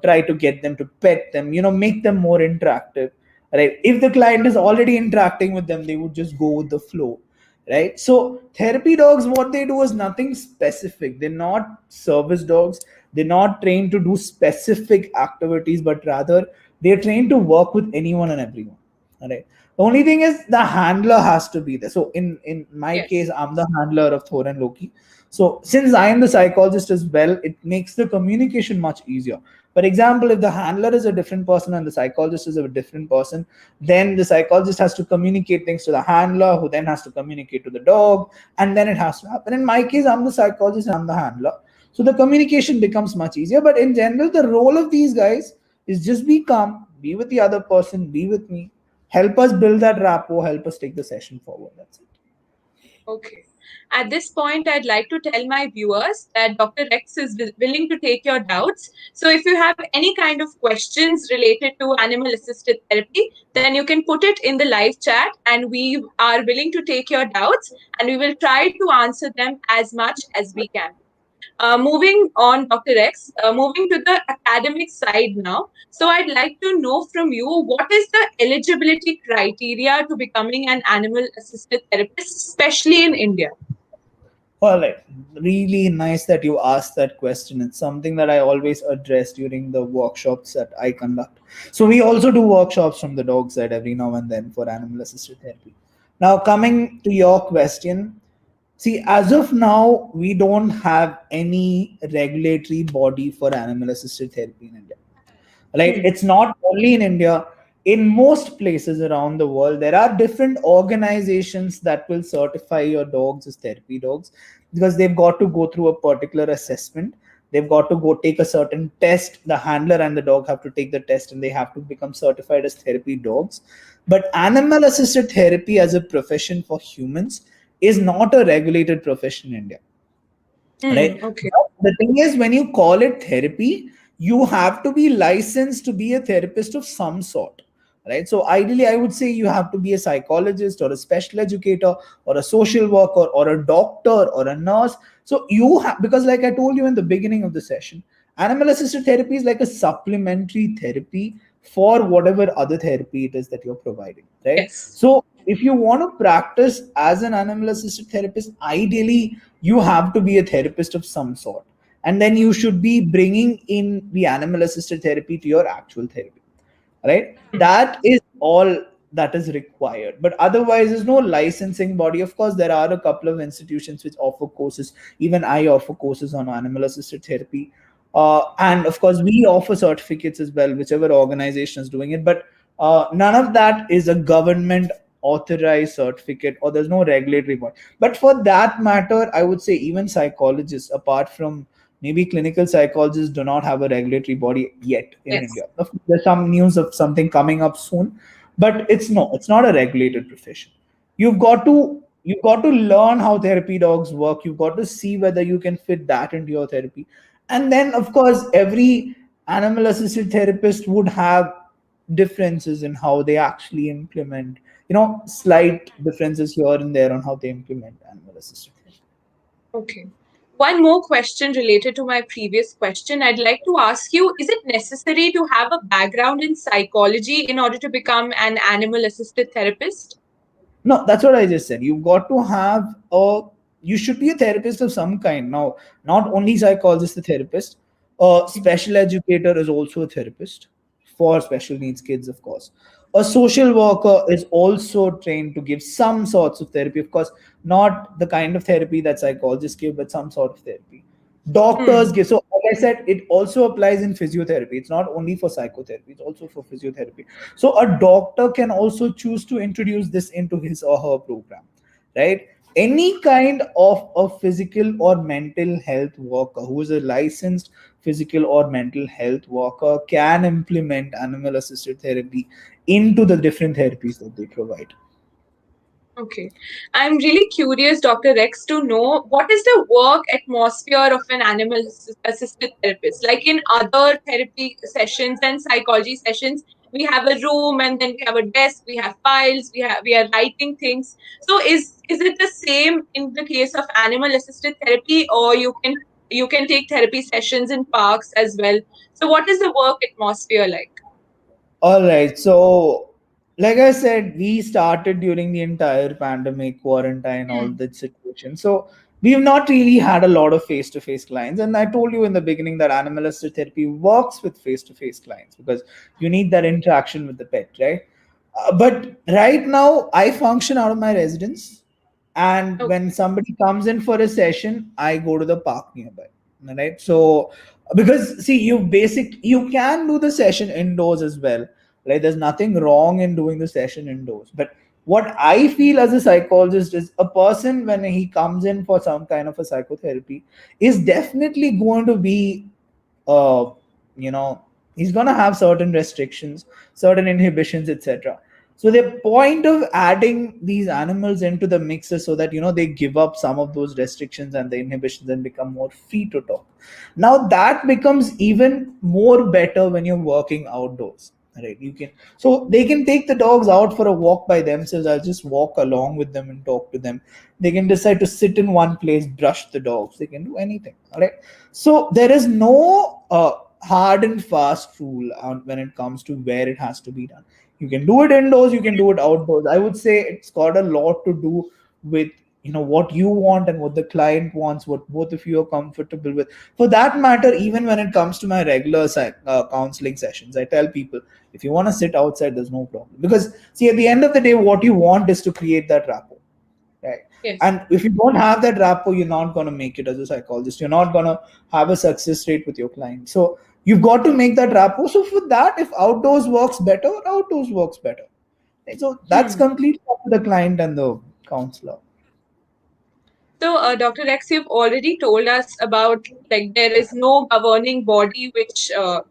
Speaker 2: try to get them to pet them, make them more interactive, right? If the client is already interacting with them, they would just go with the flow, right? So therapy dogs, what they do is nothing specific. They're not service dogs. They're not trained to do specific activities, but rather they're trained to work with anyone and everyone, all right? The only thing is the handler has to be there. So in my case,
Speaker 1: Yes.
Speaker 2: I'm the handler of Thor and Loki. So since I am the psychologist as well, it makes the communication much easier. For example, if the handler is a different person and the psychologist is a different person, then the psychologist has to communicate things to the handler, who then has to communicate to the dog, and then it has to happen. In my case, I'm the psychologist and I'm the handler. So the communication becomes much easier. But in general, the role of these guys is just be calm, be with the other person, be with me, help us build that rapport, help us take the session forward. That's it.
Speaker 1: Okay. At this point, I'd like to tell my viewers that Dr. Rex is willing to take your doubts. So, if you have any kind of questions related to animal assisted therapy, then you can put it in the live chat, and we are willing to take your doubts and we will try to answer them as much as we can. Moving on, Dr. X, moving to the academic side now. So, I'd like to know from you, what is the eligibility criteria to becoming an animal assisted therapist, especially in India?
Speaker 2: All right, really nice that you asked that question. It's something that I always address during the workshops that I conduct. So we also do workshops from the dog side every now and then for animal assisted therapy. Now, coming to your question, see, as of now, we don't have any regulatory body for animal assisted therapy in India. Right?
Speaker 1: Hmm.
Speaker 2: It's not only in India. In most places around the world, there are different organizations that will certify your dogs as therapy dogs, because they've got to go through a particular assessment. They've got to go take a certain test. The handler and the dog have to take the test, and they have to become certified as therapy dogs. But animal assisted therapy as a profession for humans is not a regulated profession in India, right?
Speaker 1: Hmm. Okay.
Speaker 2: But the thing is, when you call it therapy, you have to be licensed to be a therapist of some sort, right? So ideally, I would say you have to be a psychologist or a special educator or a social worker or a doctor or a nurse. So you have, because like I told you in the beginning of the session, animal assisted therapy is like a supplementary therapy for whatever other therapy it is that you're providing, right?
Speaker 1: Yes.
Speaker 2: So if you want to practice as an animal assisted therapist, ideally you have to be a therapist of some sort, and then you should be bringing in the animal assisted therapy to your actual therapy, right?
Speaker 1: Hmm.
Speaker 2: That is all that is required. But otherwise, there's no licensing body. Of course, there are a couple of institutions which offer courses. Even I offer courses on animal assisted therapy, and of course we offer certificates as well, whichever organization is doing it. But none of that is a government authorized certificate, or there's no regulatory body. But for that matter, I would say even psychologists, apart from maybe clinical psychologists, do not have a regulatory body yet in
Speaker 1: Yes.
Speaker 2: India. There's some news of something coming up soon, but it's not a regulated profession. You've got to learn how therapy dogs work. You've got to see whether you can fit that into your therapy. And then of course every animal assisted therapist would have differences in how they actually implement, slight differences here and there on how they implement animal assisted therapy.
Speaker 1: Okay. One more question related to my previous question. I'd like to ask you, is it necessary to have a background in psychology in order to become an animal assisted therapist?
Speaker 2: No, that's what I just said. You've got to have a. You should be a therapist of some kind. Now, not only psychologist, a therapist. A special educator is also a therapist for special needs kids, of course. A social worker is also trained to give some sorts of therapy. Of course, not the kind of therapy that psychologists give, but some sort of therapy. Doctors
Speaker 1: Hmm.
Speaker 2: give. So, like I said, it also applies in physiotherapy. It's not only for psychotherapy; it's also for physiotherapy. So a doctor can also choose to introduce this into his or her program, right? Any kind of a physical or mental health worker who is a licensed physical or mental health worker can implement animal assisted therapy into the different therapies that they provide.
Speaker 1: Okay. I'm really curious, Dr. Rex, to know what is the work atmosphere of an animal assisted therapist? Like in other therapy sessions and psychology sessions, we have a room and then we have a desk, we have files, we are writing things. So is it the same in the case of animal assisted therapy, or you can take therapy sessions in parks as well? So what is the work atmosphere like?
Speaker 2: All right. So, like I said, we started during the entire pandemic, quarantine, all
Speaker 1: Hmm.
Speaker 2: that situation. So, we've not really had a lot of face to face clients. And I told you in the beginning that animalistic therapy works with face to face clients because you need that interaction with the pet, right? But right now, I function out of my residence. And
Speaker 1: Okay.
Speaker 2: when somebody comes in for a session, I go to the park nearby. Right. So, because see, you can do the session indoors as well. Like, there's nothing wrong in doing the session indoors. But what I feel as a psychologist is a person, when he comes in for some kind of a psychotherapy, is definitely going to be, uh, you know, he's going to have certain restrictions, certain inhibitions, etc. So the point of adding these animals into the mix is so that they give up some of those restrictions and the inhibitions and become more free to talk. Now that becomes even more better when you're working outdoors, right? You can so they can take the dogs out for a walk by themselves. I'll just walk along with them and talk to them. They can decide to sit in one place, brush the dogs. They can do anything, all right? So there is no hard and fast rule on when it comes to where it has to be done. You can do it indoors, you can do it outdoors. I would say it's got a lot to do with what you want and what the client wants, what both of you are comfortable with. For that matter, even when it comes to my regular counseling sessions, I tell people, if you want to sit outside, there's no problem, because see, at the end of the day, what you want is to create that rapport, right?
Speaker 1: Yes.
Speaker 2: And if you don't have that rapport, you're not going to make it as a psychologist. You're not going to have a success rate with your client. So you've got to make that rapport. So for that, if outdoors works better, outdoors works better. Right? So that's
Speaker 1: Hmm.
Speaker 2: completely up to the client and the counselor.
Speaker 1: So, Dr. Rex, you've already told us about, like, there is no governing body which uh,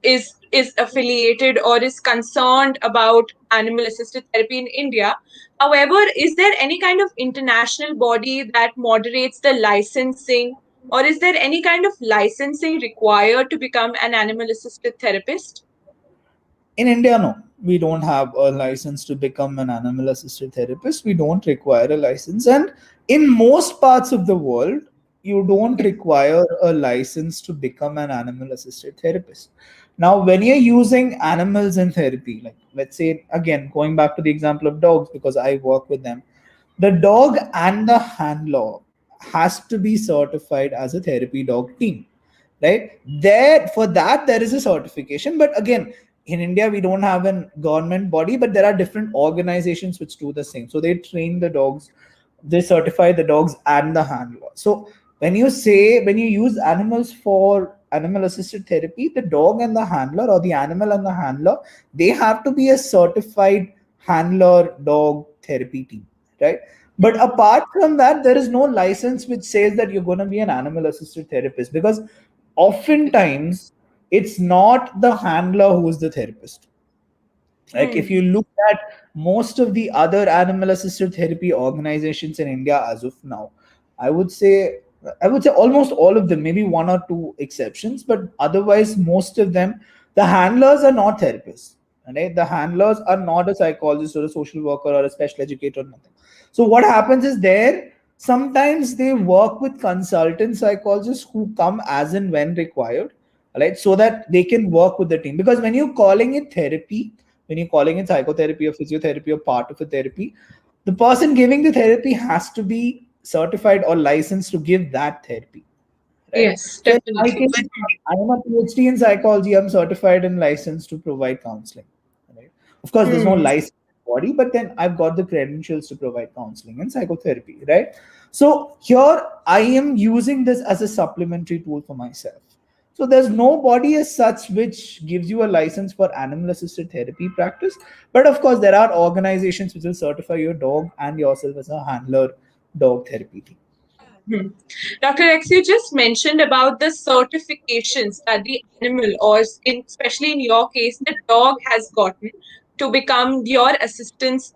Speaker 1: is affiliated or is concerned about animal assisted therapy in India. However, is there any kind of international body that moderates the licensing, or is there any kind of licensing required to become an animal assisted therapist?
Speaker 2: In India, no, we don't have a license to become an animal assisted therapist. We don't require a license. And in most parts of the world, you don't require a license to become an animal assisted therapist. Now, when you're using animals in therapy, like let's say, again, going back to the example of dogs, because I work with them, the dog and the handler has to be certified as a therapy dog team, right? There, for that there is a certification, but again, in India we don't have a government body, but there are different organizations which do the same. So they train the dogs, they certify the dogs and the handler. So when you use animals for animal assisted therapy, the dog and the handler, or the animal and the handler, they have to be a certified handler dog therapy team, right? But apart from that, there is no license which says that you're going to be an animal assisted therapist, because oftentimes it's not the handler who's the therapist. Like if
Speaker 1: Hmm.
Speaker 2: you look at most of the other animal assisted therapy organizations in India as of now, i would say I would say almost all of them, maybe one or two exceptions, but otherwise most of them, the handlers are not therapists, right? The handlers are not a psychologist or a social worker or a special educator or nothing. So what happens is, there sometimes they work with consultant psychologists who come as and when required, right? So that they can work with the team. Because when you're calling it therapy, when you're calling it psychotherapy or physiotherapy or part of a therapy, the person giving the therapy has to be certified or licensed to give that therapy, right?
Speaker 1: Yes,
Speaker 2: So I
Speaker 1: definitely.
Speaker 2: can, I am a PhD in psychology, I'm certified and licensed to provide counseling, right? Of course, there's no
Speaker 1: Hmm.
Speaker 2: license body, but then I've got the credentials to provide counseling and psychotherapy, right? So here I am using this as a supplementary tool for myself. So there's no body as such which gives you a license for animal assisted therapy practice. But of course, there are organizations which will certify your dog and yourself as a handler dog therapy team.
Speaker 1: Hmm. Dr. X, you just mentioned about the certifications that the animal, or especially in your case, the dog has gotten to become your assistants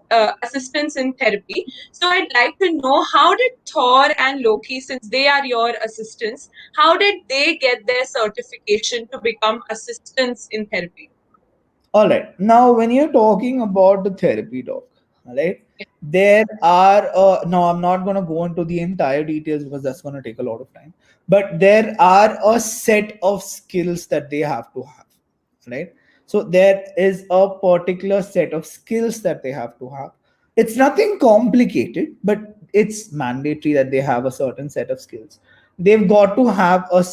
Speaker 1: in therapy. So I'd like to know, how did Thor and Loki, since they are your assistants, how did they get their certification to become assistants in therapy?
Speaker 2: All right. Now, when you're talking about the therapy dog, all right, there are, no, I'm not going to go into the entire details because that's going to take a lot of time. But there are a set of skills that they have to have, right? So there is a particular set of skills that they have to have. It's nothing complicated, but it's mandatory that they have a certain set of skills. They've got to have a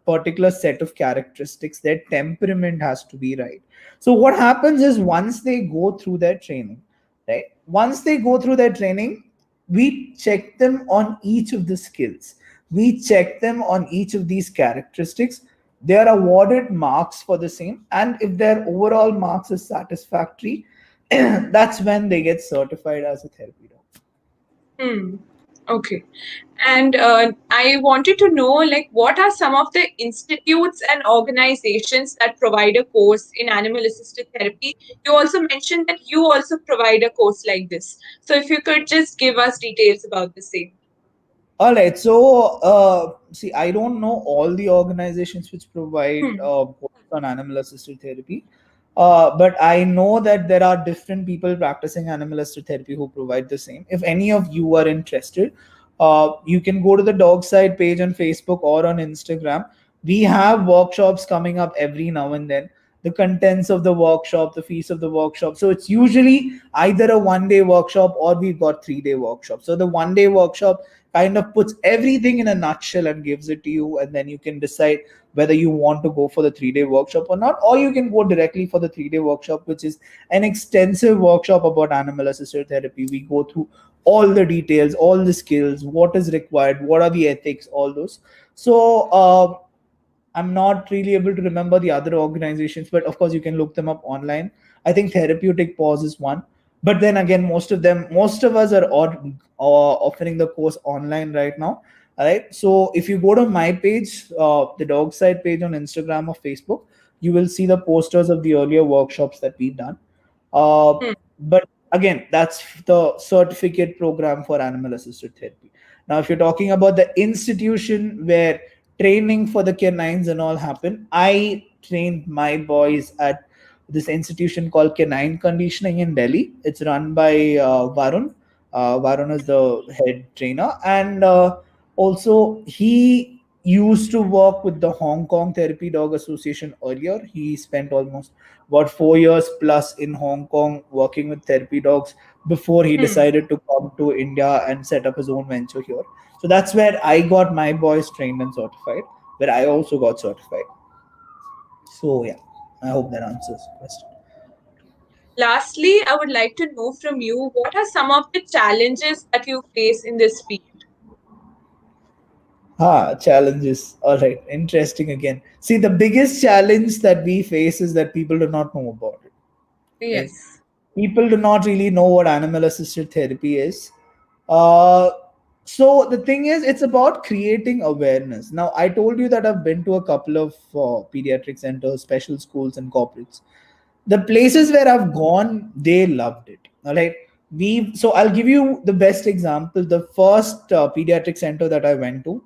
Speaker 2: particular set of characteristics. Their temperament has to be right. So what happens is, once they go through their training, right? Once they go through their training, we check them on each of the skills. We check them on each of these characteristics. They are awarded marks for the same, and if their overall marks is satisfactory, that's when they get certified as a therapy dog.
Speaker 1: Hmm. Okay. And I wanted to know, like, what are some of the institutes and organizations that provide a course in animal assisted therapy? You also mentioned that you also provide a course like this. So if you could just give us details about the same.
Speaker 2: All right. So, see, I don't know all the organizations which provide
Speaker 1: Hmm.
Speaker 2: courses on animal assisted therapy, but I know that there are different people practicing animal assisted therapy who provide the same. If any of you are interested, you can go to the DogSide page on Facebook or on Instagram. We have workshops coming up every now and then. The contents of the workshop, the fees of the workshop. So it's usually either a 1 day workshop or we've got 3 day workshop. So the 1 day workshop kind of puts everything in a nutshell and gives it to you, and then you can decide whether you want to go for the 3 day workshop or not, or you can go directly for the 3 day workshop, which is an extensive workshop about animal assisted therapy. We go through all the details, all the skills, what is required, what are the ethics, all those. So I'm not really able to remember the other organizations, but of course you can look them up online. I think Therapeutic Pause is one, but then again, most of us are offering the course online right now. All right. So if you go to my page, the DogSide page on Instagram or Facebook, you will see the posters of the earlier workshops that we've done. Uh,
Speaker 1: Hmm.
Speaker 2: but again, that's the certificate program for animal assisted therapy. Now, if you're talking about the institution where training for the canines and all happen, I trained my boys at this institution called Canine Conditioning in Delhi. It's run by Varun. Varun is the head trainer, and also he used to work with the Hong Kong Therapy Dog Association earlier. He spent almost about 4 years plus in Hong Kong working with therapy dogs before he
Speaker 1: Hmm.
Speaker 2: decided to come to India and set up his own venture here. So that's where I got my boys trained and certified, where I also got certified. So yeah, I hope that answers the question.
Speaker 1: Lastly, I would like to know from you, what are some of the challenges that you face in this field?
Speaker 2: Challenges. All right, interesting again. See, the biggest challenge that we face is that people do not know about it. Right?
Speaker 1: Yes.
Speaker 2: People do not really know what animal assisted therapy is. Uh, so the thing is, it's about creating awareness. Now, I told you that I've been to a couple of pediatric centers, special schools, and corporates. The places where I've gone, they loved it. All right. I'll give you the best example. The first pediatric center that I went to,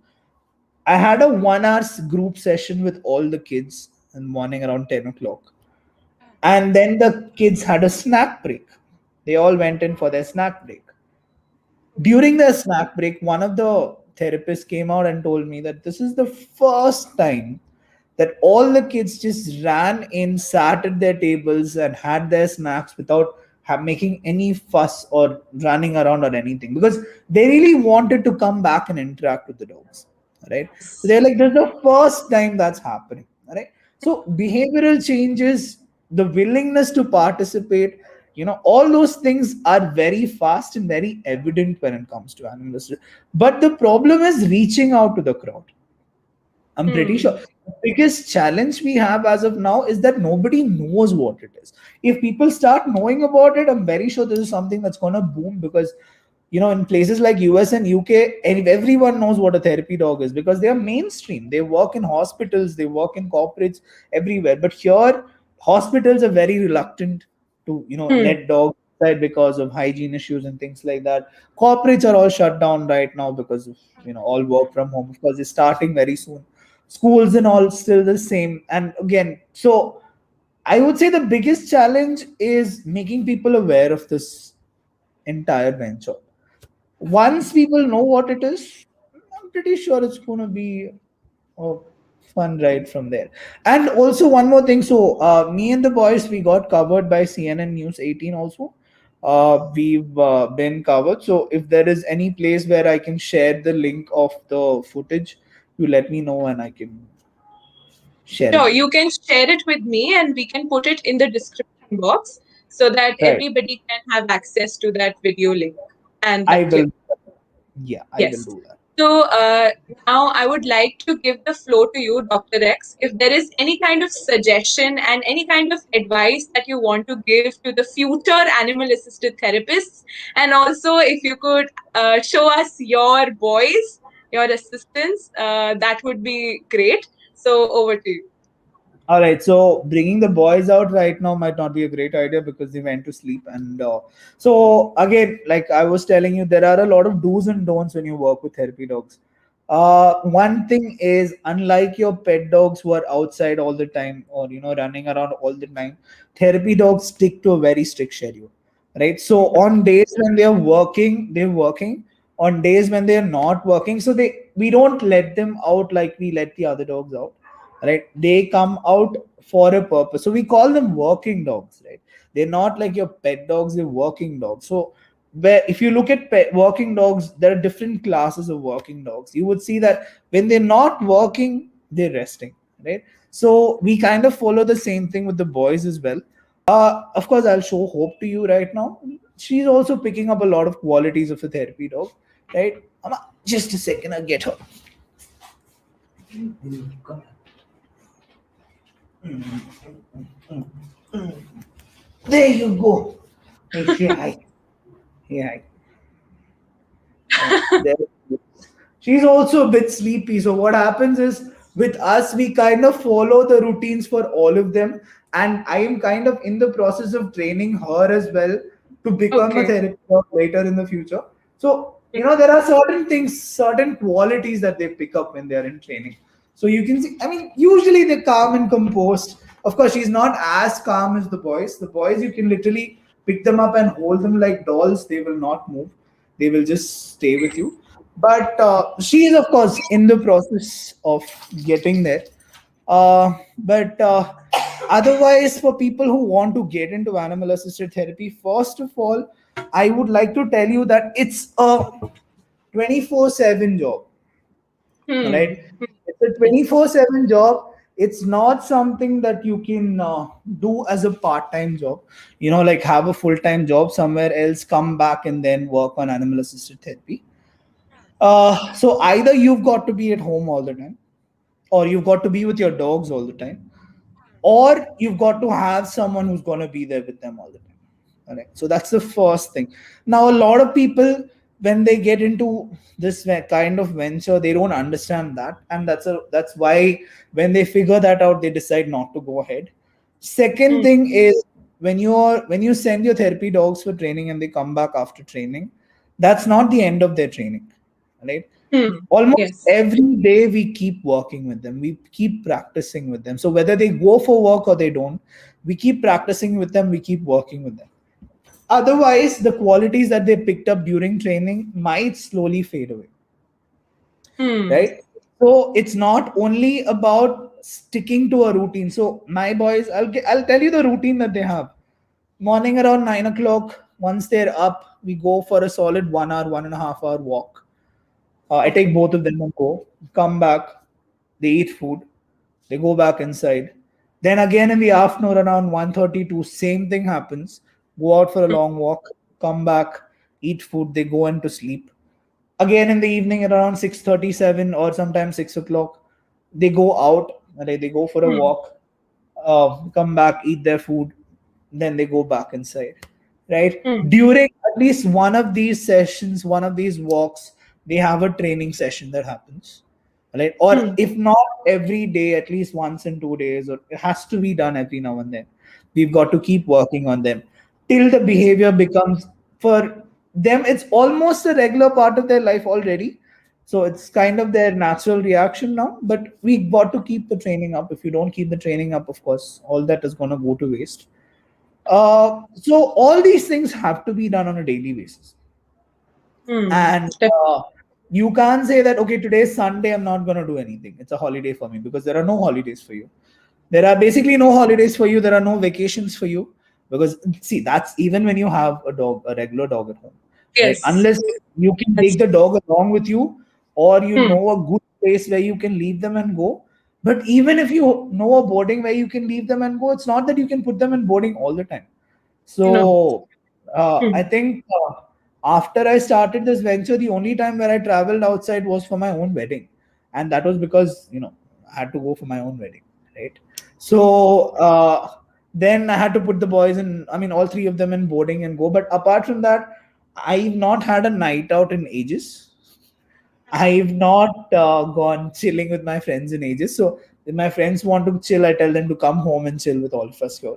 Speaker 2: I had a 1 hour group session with all the kids in the morning around 10 o'clock. And then the kids had a snack break. They all went in for their snack break. During the snack break, one of the therapists came out and told me that this is the first time that all the kids just ran in, sat at their tables, and had their snacks without making any fuss or running around or anything, because they really wanted to come back and interact with the dogs. Right? So
Speaker 1: Yes.
Speaker 2: they're like, this is the first time that's happening. Right? So behavioral changes, the willingness to participate, all those things are very fast and very evident when it comes to animals. But the problem is reaching out to the crowd. I'm pretty
Speaker 1: Hmm.
Speaker 2: sure the biggest challenge we have as of now is that nobody knows what it is. If people start knowing about it, I'm very sure this is something that's going to boom, because in places like US and UK, and everyone knows what a therapy dog is because they are mainstream. They work in hospitals, they work in corporates everywhere. But here, hospitals are very reluctant to
Speaker 1: Hmm.
Speaker 2: let dogs outside because of hygiene issues and things like that. Corporates are all shut down right now because of all work from home. Of course, it's starting very soon. Schools and all still the same. And again, so I would say the biggest challenge is making people aware of this entire venture. Once people know what it is, I'm pretty sure it's going to be a fun ride from there. And also, one more thing. So, me and the boys, we got covered by CNN News 18 also. We've been covered. So, if there is any place where I can share the link of the footage, you let me know and I can share
Speaker 1: Sure,
Speaker 2: it with
Speaker 1: you
Speaker 2: you.
Speaker 1: can share it with me and we can put it in the description box so that
Speaker 2: Right.
Speaker 1: everybody can have access to that video link and
Speaker 2: I
Speaker 1: that clip.
Speaker 2: will. Yeah, I will
Speaker 1: Yes.
Speaker 2: do that.
Speaker 1: So now I would like to give the floor to you, Dr. X. If there is any kind of suggestion and any kind of advice that you want to give to the future animal assisted therapists, and also if you could show us your boys, your assistants, that would be great. So over to you.
Speaker 2: All right, so bringing the boys out right now might not be a great idea because they went to sleep. And so, again, like I was telling you, there are a lot of do's and don'ts when you work with therapy dogs. One thing is, unlike your pet dogs who are outside all the time or running around all the time, therapy dogs stick to a very strict schedule, right? So on days when they're working, they're working. On days when they're not working, so we don't let them out like we let the other dogs out, right? They come out for a purpose, so we call them working dogs, right? They're not like your pet dogs, they're working dogs. So where if you look at working dogs, there are different classes of working dogs. You would see that when they're not working, they're resting, right? So we kind of follow the same thing with the boys as well. Of course, I'll show Hope to you right now. She's also picking up a lot of qualities of a therapy dog, right? Just a second, I'll get her. There you go. Hey, say hi. Hey, hi. There. She's also a bit sleepy. So what happens is with us, we kind of follow the routines for all of them. And I am kind of in the process of training her as well to become a
Speaker 1: Okay.
Speaker 2: therapist later in the future. So, there are certain things, certain qualities that they pick up when they're in training. So you can see, I mean, usually they're calm and composed. Of course, she's not as calm as the boys. The boys, you can literally pick them up and hold them like dolls. They will not move. They will just stay with you. But she is, of course, in the process of getting there. But otherwise, for people who want to get into animal assisted therapy, first of all, I would like to tell you that it's a 24/7 job,
Speaker 1: Hmm.
Speaker 2: right? It's a 24/7 job. It's not something that you can do as a part-time job, like have a full-time job somewhere else, come back and then work on animal assisted therapy. So either you've got to be at home all the time, or you've got to be with your dogs all the time, or you've got to have someone who's going to be there with them all the time. All right. So that's the first thing. Now, a lot of people, when they get into this kind of venture, they don't understand that, and that's why when they figure that out, they decide not to go ahead. Second
Speaker 1: Hmm.
Speaker 2: thing is when you send your therapy dogs for training and they come back after training, that's not the end of their training, right?
Speaker 1: Hmm.
Speaker 2: Almost
Speaker 1: Yes.
Speaker 2: every day we keep working with them, we keep practicing with them. So whether they go for work or they don't, we keep practicing with them, we keep working with them. Otherwise, the qualities that they picked up during training might slowly fade away,
Speaker 1: Hmm.
Speaker 2: right? So it's not only about sticking to a routine. So my boys, I'll tell you the routine that they have. Morning around 9 o'clock, once they're up, we go for a solid 1 hour, 1.5 hour walk. I take
Speaker 1: Okay.
Speaker 2: both of them and go, come back, they eat food, they go back inside. Then again in the afternoon around 1:32, same thing happens. Go out for a
Speaker 1: Hmm.
Speaker 2: long walk, come back, eat food, they go into sleep. Again in the evening at around 6:37 or sometimes 6 o'clock, they go out, right? They go for a
Speaker 1: Hmm.
Speaker 2: walk, come back, eat their food, then they go back inside, right?
Speaker 1: Hmm.
Speaker 2: During at least one of these sessions, one of these walks, they have a training session that happens, right? Or
Speaker 1: Hmm.
Speaker 2: if not every day, at least once in 2 days, or it has to be done every now and then. We've got to keep working on them till the behavior becomes, for them, it's almost a regular part of their life already. So it's kind of their natural reaction now, but we got to keep the training up. If you don't keep the training up, of course, all that is going to go to waste. So all these things have to be done on a daily basis.
Speaker 1: Hmm.
Speaker 2: And you can't say that, okay, today is Sunday, I'm not going to do anything. It's a holiday for me, because there are no holidays for you. There are basically no holidays for you. There are no vacations for you. Because see, that's even when you have a dog, a regular dog at home, right?
Speaker 1: Yes.
Speaker 2: Unless you can
Speaker 1: That's
Speaker 2: take the dog along with you, or you
Speaker 1: hmm.
Speaker 2: know a good place where you can leave them and go. But even if you know a boarding where you can leave them and go, it's not that you can put them in boarding all the time.
Speaker 1: No.
Speaker 2: So I
Speaker 1: Hmm.
Speaker 2: think After I started this venture, the only time where I traveled outside was for my own wedding, and that was because I had to go for my own wedding, right? So then I had to put the boys in. I mean, all three of them in boarding and go. But apart from that, I've not had a night out in ages. I've not gone chilling with my friends in ages. So if my friends want to chill, I tell them to come home and chill with all of us here.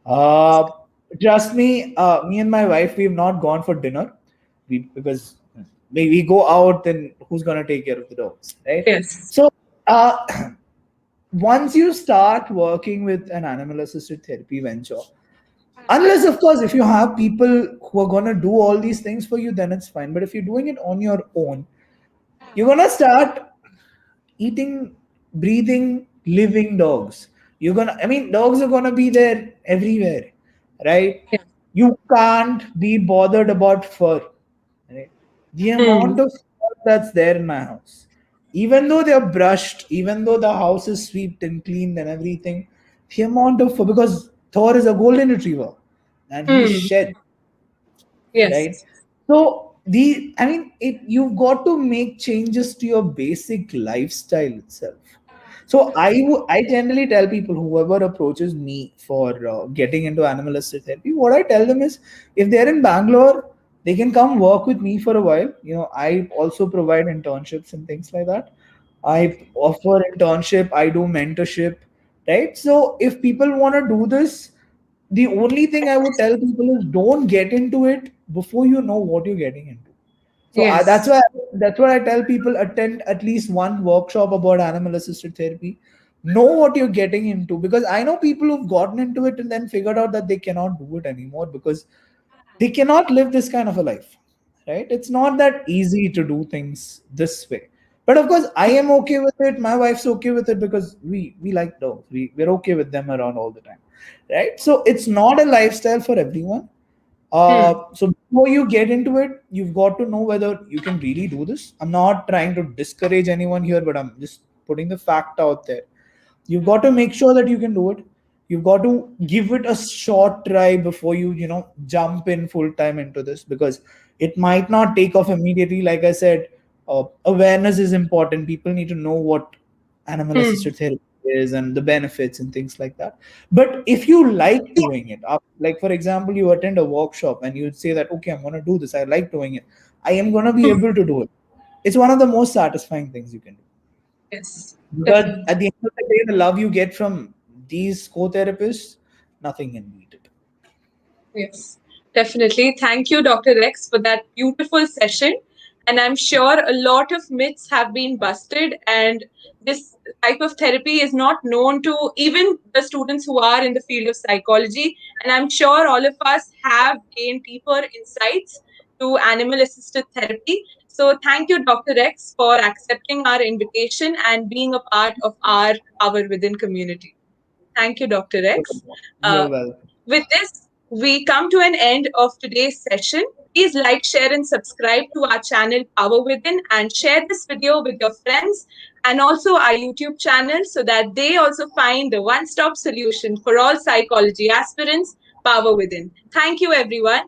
Speaker 2: Uh, Trust me, me and my wife, we've not gone for dinner. Because we go out, then who's gonna take care of the dogs, right?
Speaker 1: Yes.
Speaker 2: So uh, once you start working with an animal assisted therapy venture, unless of course if you have people who are gonna do all these things for you, then it's fine. But if you're doing it on your own, you're gonna start eating, breathing, living dogs. I mean, dogs are gonna be there everywhere, right?
Speaker 1: Yeah.
Speaker 2: You can't be bothered about fur, right? The
Speaker 1: Hmm.
Speaker 2: amount of fur that's there in my house, even though they're brushed, even though the house is swept and cleaned and everything, the amount of fur, because Thor is a golden retriever and he
Speaker 1: Hmm.
Speaker 2: shed, right?
Speaker 1: Yes.
Speaker 2: So I mean, you've got to make changes to your basic lifestyle itself. So I generally tell people, whoever approaches me for getting into animal assisted therapy, what I tell them is, if they're in Bangalore, they can come work with me for a while. I also provide internships and things like that. I offer internship, I do mentorship, right? So if people want to do this, the only thing I would tell people is, don't get into it before you know what you're getting into. So
Speaker 1: Yes.
Speaker 2: that's why I tell people, attend at least one workshop about animal assisted therapy. Know what you're getting into, because I know people who've gotten into it and then figured out that they cannot do it anymore because they cannot live this kind of a life, right? It's not that easy to do things this way. But of course, I am okay with it. My wife's okay with it because we like dogs. We're okay with them around all the time, right? So it's not a lifestyle for everyone.
Speaker 1: Hmm.
Speaker 2: So before you get into it, you've got to know whether you can really do this. I'm not trying to discourage anyone here, but I'm just putting the fact out there. You've got to make sure that you can do it. You've got to give it a short try before you jump in full time into this, because it might not take off immediately. Like I said, awareness is important. People need to know what animal
Speaker 1: Hmm.
Speaker 2: assisted therapy is and the benefits and things like that. But if you like doing it, like for example, you attend a workshop and you say that, okay, I'm going to do this. I like doing it. I am going to be
Speaker 1: Hmm.
Speaker 2: able to do it. It's one of the most satisfying things you can do.
Speaker 1: Yes.
Speaker 2: Because
Speaker 1: Definitely.
Speaker 2: at the end of the day, the love you get from these co-therapists, nothing can beat it.
Speaker 1: Yes, definitely. Thank you, Dr. Rex, for that beautiful session. And I'm sure a lot of myths have been busted, and this type of therapy is not known to even the students who are in the field of psychology. And I'm sure all of us have gained deeper insights to animal assisted therapy. So, thank you, Dr. Rex, for accepting our invitation and being a part of our Power Within community. Thank you, Dr. Rex. Uh,
Speaker 2: You're welcome.
Speaker 1: with this, we come to an end of today's session. Please like, share, and subscribe to our channel Power Within, and share this video with your friends and also our YouTube channel so that they also find the one stop solution for all psychology aspirants, Power Within. Thank you, everyone,